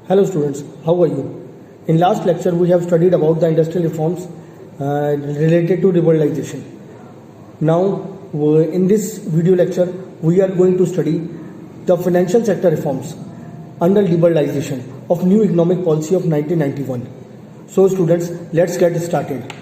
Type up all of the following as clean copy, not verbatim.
Hello students, how are you? In last lecture we have studied about the industrial reforms related to liberalization. Now in this video lecture we are going to study the financial sector reforms under liberalization of new economic policy of 1991. So students, let's get started.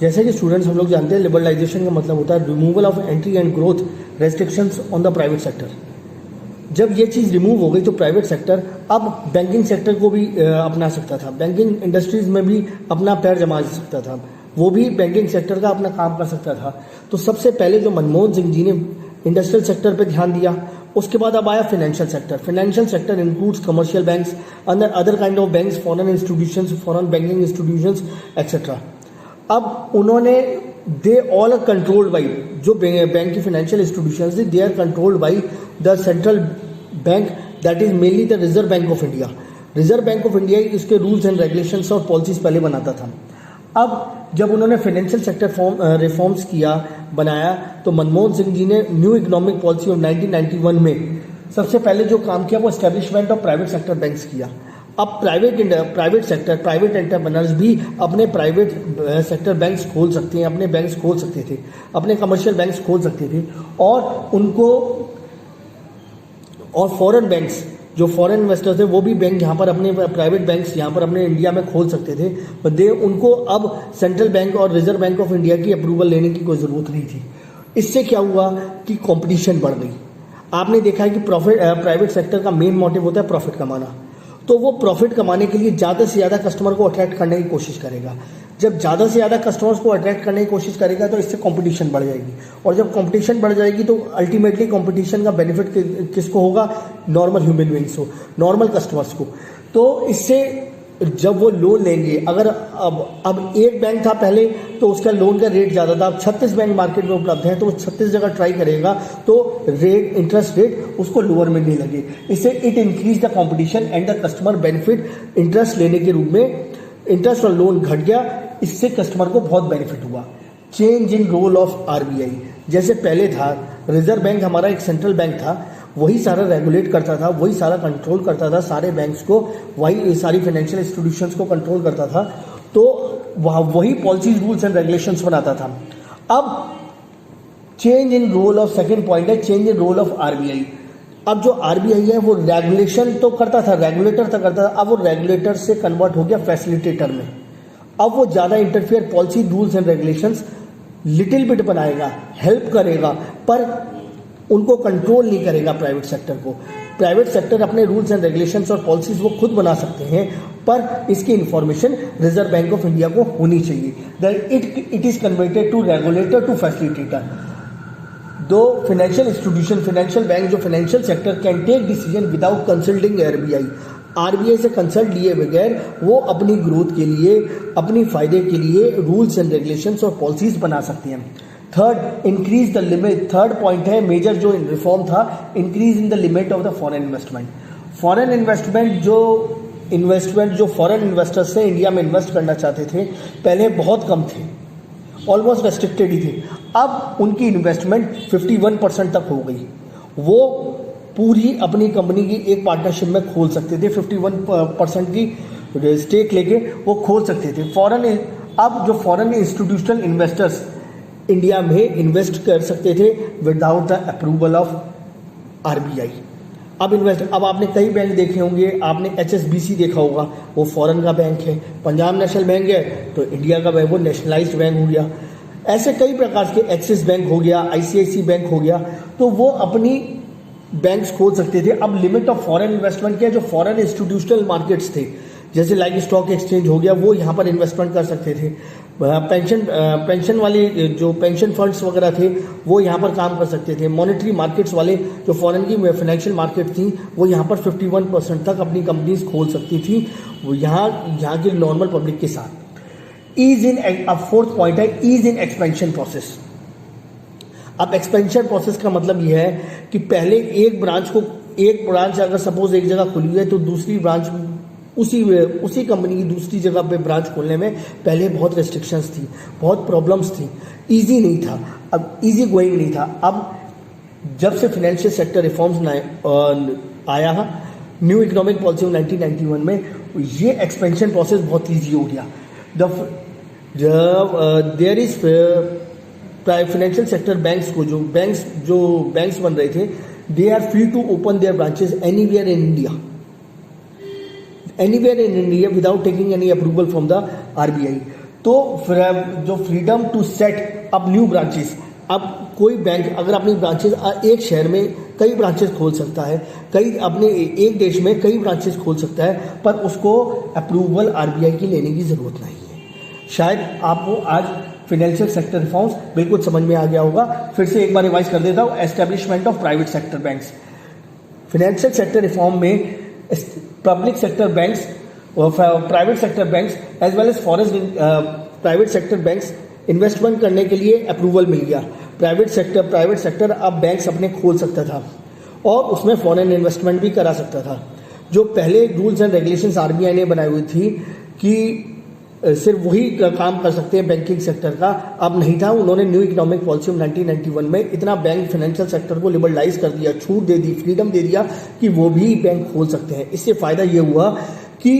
जैसे कि students हम लोग जानते हैं liberalisation का मतलब होता है removal of entry and growth restrictions on the private sector. जब ये चीज़ रिमूव हो गई तो प्राइवेट सेक्टर अब बैंकिंग सेक्टर को भी अपना सकता था, बैंकिंग इंडस्ट्रीज में भी अपना पैर जमा सकता था, वो भी बैंकिंग सेक्टर का अपना काम कर सकता था। तो सबसे पहले जो मनमोहन सिंह जी ने इंडस्ट्रियल सेक्टर पर ध्यान दिया, उसके बाद अब आया financial sector. Financial sector includes commercial banks, other kind of banks, foreign institutions, foreign banking institutions etcetera. अब उन्होंने they all are controlled by, जो बैंक की financial institutions they are controlled by the central bank, that is mainly the reserve bank of India. Reserve bank of India इसके rules and regulations और policies पहले बनाता था। अब जब उन्होंने फाइनेंशियल सेक्टर रिफॉर्म्स किया, बनाया, तो मनमोहन सिंह जी ने न्यू इकोनॉमिक पॉलिसी ऑफ 1991 में सबसे पहले जो काम किया वो establishment of private sector banks किया। अब प्राइवेट सेक्टर, प्राइवेट एंटरप्रेन्योर्स भी अपने प्राइवेट सेक्टर बैंक्स खोल सकते हैं, अपने बैंक्स खोल सकते थे, अपने कमर्शियल बैंक्स खोल सकते थे, और फॉरेन बैंक्स, जो फॉरेन इन्वेस्टर्स थे वो भी बैंक यहाँ पर अपने प्राइवेट बैंक्स यहाँ पर अपने इंडिया में खोल सकते थे। उनको अब सेंट्रल बैंक और रिजर्व बैंक ऑफ इंडिया की अप्रूवल लेने की कोई ज़रूरत नहीं थी। इससे क्या हुआ कि कंपटीशन बढ़ गई। आपने देखा है कि प्राइवेट सेक्टर का मेन मोटिव होता है प्रॉफिट कमाना, तो वो प्रॉफिट कमाने के लिए ज़्यादा से ज़्यादा कस्टमर को अट्रैक्ट करने की कोशिश करेगा। जब ज़्यादा से ज़्यादा कस्टमर्स को अट्रैक्ट करने की कोशिश करेगा तो इससे कंपटीशन बढ़ जाएगी, और जब कंपटीशन बढ़ जाएगी तो अल्टीमेटली कंपटीशन का बेनिफिट किसको होगा? नॉर्मल ह्यूमन बीइंग्स को, नॉर्मल कस्टमर्स को। तो इससे जब वो लोन लेंगे, अगर अब एक बैंक था पहले तो उसका लोन का रेट ज़्यादा था, अब 36 बैंक मार्केट में उपलब्ध हैं, तो वो 36 जगह ट्राई करेगा तो इंटरेस्ट रेट उसको लोअर में नहीं लगे। इससे it increase the competition and the customer benefit. Interest लेने के रूप में इंटरेस्ट और लोन घट गया, इससे कस्टमर को बहुत बेनिफिट हुआ। Change in role of RBI, जैसे पहले था रिजर्व बैंक हमारा एक सेंट्रल बैंक था, वही सारा रेगुलेट करता था, वही सारा कंट्रोल करता था, सारे बैंक्स को, वही सारी फाइनेंशियल इंस्टीट्यूशंस को कंट्रोल करता था, तो वही पॉलिसीज, रूल्स एंड रेगुलेशंस बनाता था। अब change in role of, second point है change in role of RBI. अब जो आरबीआई है वो रेगुलेशन तो करता था, रेगुलेटर तो करता था, अब वो रेगुलेटर से कन्वर्ट हो गया फैसिलिटेटर में। अब वो ज़्यादा interfere, policy, rules and regulations little bit बनाएगा, हेल्प करेगा, पर उनको कंट्रोल नहीं करेगा प्राइवेट सेक्टर को। प्राइवेट सेक्टर अपने रूल्स एंड रेगुलेशंस और पॉलिसीज वो खुद बना सकते हैं, पर इसकी information reserve bank of India को होनी चाहिए। It is converted to regulator to facilitator. दो फाइनेंशियल इंस्टीट्यूशन, फाइनेंशियल बैंक, जो financial sector can take decision without consulting RBI. RBI से कंसल्ट लिए बगैर वो अपनी ग्रोथ के लिए, अपनी फायदे के लिए रूल्स एंड रेगुलेशंस और पॉलिसीज बना सकते हैं। Third, increase the limit. Third point है मेजर जो रिफॉर्म था, increase in the limit of the foreign investment. Foreign investment जो फॉरेन इन्वेस्टर्स से इंडिया में इन्वेस्ट करना चाहते थे, पहले बहुत कम थे, ऑलमोस्ट रेस्ट्रिक्टेड ही थे। अब उनकी इन्वेस्टमेंट 51% तक हो गई। वो पूरी अपनी कंपनी की एक पार्टनरशिप में खोल सकते थे, 51% की स्टेक लेके वो खोल सकते थे। अब जो फॉरेन इंस्टीट्यूशनल इन्वेस्टर्स इंडिया में इन्वेस्ट कर सकते थे without the approval of RBI. अब आपने कई बैंक देखे होंगे, आपने HSBC देखा होगा, वो फॉरेन का बैंक है। पंजाब नेशनल बैंक है तो इंडिया का बैंक, वो नेशनलाइज्ड बैंक हो गया। ऐसे कई प्रकार के, एक्सिस बैंक हो गया, ICICI बैंक हो गया, तो वो अपनी बैंक्स खोल सकते थे। अब लिमिट ऑफ फॉरेन इन्वेस्टमेंट क्या है? जो फॉरेन इंस्टीट्यूशनल मार्केट्स थे, जैसे लाइक स्टॉक एक्सचेंज हो गया, वो यहाँ पर इन्वेस्टमेंट कर सकते थे। पेंशन वाले जो पेंशन फंड्स वगैरह थे वो यहाँ पर काम कर सकते थे। मॉनेटरी मार्केट्स वाले जो फॉरेन की फाइनेंशियल मार्केट थी वो यहाँ पर 51% तक अपनी कंपनीज खोल सकती थी, वो यहाँ की नॉर्मल पब्लिक के साथ। ईज इन, अब फोर्थ पॉइंट है ईज इन एक्सपेंशन प्रोसेस। अब एक्सपेंशन प्रोसेस का मतलब यह है कि पहले एक ब्रांच अगर सपोज एक जगह खुली है तो दूसरी ब्रांच उसी कंपनी की दूसरी जगह पे ब्रांच खोलने में पहले बहुत रेस्ट्रिक्शंस थी, बहुत प्रॉब्लम्स थी, इजी नहीं था, अब इजी गोइंग नहीं था। अब जब से फाइनेंशियल सेक्टर रिफॉर्म्स आया न्यू इकोनॉमिक पॉलिसी ऑफ 1991 में, ये एक्सपेंशन प्रोसेस बहुत ईजी हो गया। There is financial sector banks को जो बैंक्स बन रहे थे, they are free to open their branches anywhere in India without taking any approval from the RBI. तो जो freedom to set up new branches, अब कोई बैंक अगर अपनी ब्रांचेस एक शहर में कई ब्रांचेस खोल सकता है, कई अपने एक देश में कई ब्रांचेस खोल सकता है, पर उसको अप्रूवल आरबीआई की लेने की जरूरत नहीं है। शायद आपको आज फाइनेंशियल सेक्टर रिफॉर्म्स बिल्कुल समझ में आ गया होगा। फिर से एक बार रिवाइज कर देता हूँ। Establishment of private sector banks, financial sector reform में पब्लिक सेक्टर बैंक्स और private sector banks as well as foreign private sector banks investment करने के लिए अप्रूवल मिल गया। प्राइवेट सेक्टर अब बैंक्स अपने खोल सकता था और उसमें फॉरेन इन्वेस्टमेंट भी करा सकता था। जो पहले रूल्स एंड रेगुलेशंस आरबीआई ने बनाई हुई थी कि सिर्फ वही काम कर सकते हैं बैंकिंग सेक्टर का, अब नहीं था। उन्होंने न्यू इकोनॉमिक पॉलिसी ऑफ 1991 में इतना बैंक फाइनेंशियल सेक्टर को लिबरलाइज कर दिया, छूट दे दी, फ्रीडम दे दिया कि वो भी बैंक खोल सकते हैं। इससे फायदा ये हुआ कि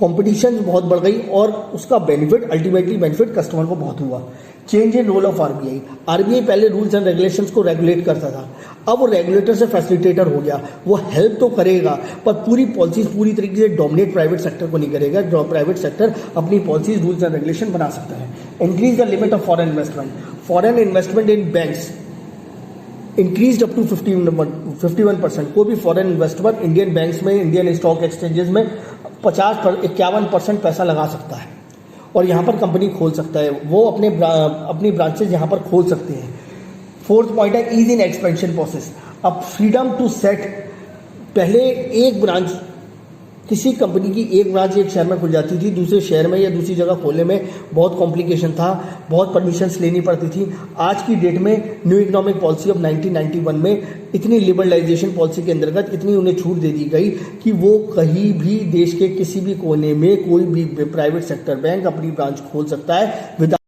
कंपटीशन बहुत बढ़ गई और उसका अल्टीमेटली बेनिफिट कस्टमर को बहुत हुआ। Change in role of RBI पहले रूल्स एंड रेगुलेशंस को रेगुलेट करता था, अब वो रेगुलेटर से फैसिलिटेटर हो गया। वो हेल्प तो करेगा पर पूरी पॉलिसीज पूरी तरीके से डोमिनेट प्राइवेट सेक्टर को नहीं करेगा। जो प्राइवेट सेक्टर अपनी पॉलिसीज रूल्स एंड रेगुलेशन बना सकता है। Increase the limit of foreign investment in banks increase up to 51%। कोई भी फॉरेन इन्वेस्टर इंडियन बैंक्स में, इंडियन स्टॉक एक्सचेंजेस में 51% पैसा लगा सकता है और यहाँ पर कंपनी खोल सकता है। वो अपनी ब्रांचेज यहाँ पर खोल सकते हैं। फोर्थ पॉइंट है ईज इन एक्सपेंशन प्रोसेस। अब फ्रीडम टू सेट, पहले एक ब्रांच, किसी कंपनी की एक ब्रांच एक शहर में खुल जाती थी, दूसरे शहर में या दूसरी जगह खोलने में बहुत कॉम्प्लिकेशन था, बहुत परमिशंस लेनी पड़ती थी। आज की डेट में न्यू इकोनॉमिक पॉलिसी ऑफ 1991 में इतनी लिबरलाइजेशन पॉलिसी के अंतर्गत इतनी उन्हें छूट दे दी गई कि वो कहीं भी देश के किसी भी कोने में कोई भी प्राइवेट सेक्टर बैंक अपनी ब्रांच खोल सकता है विदाउट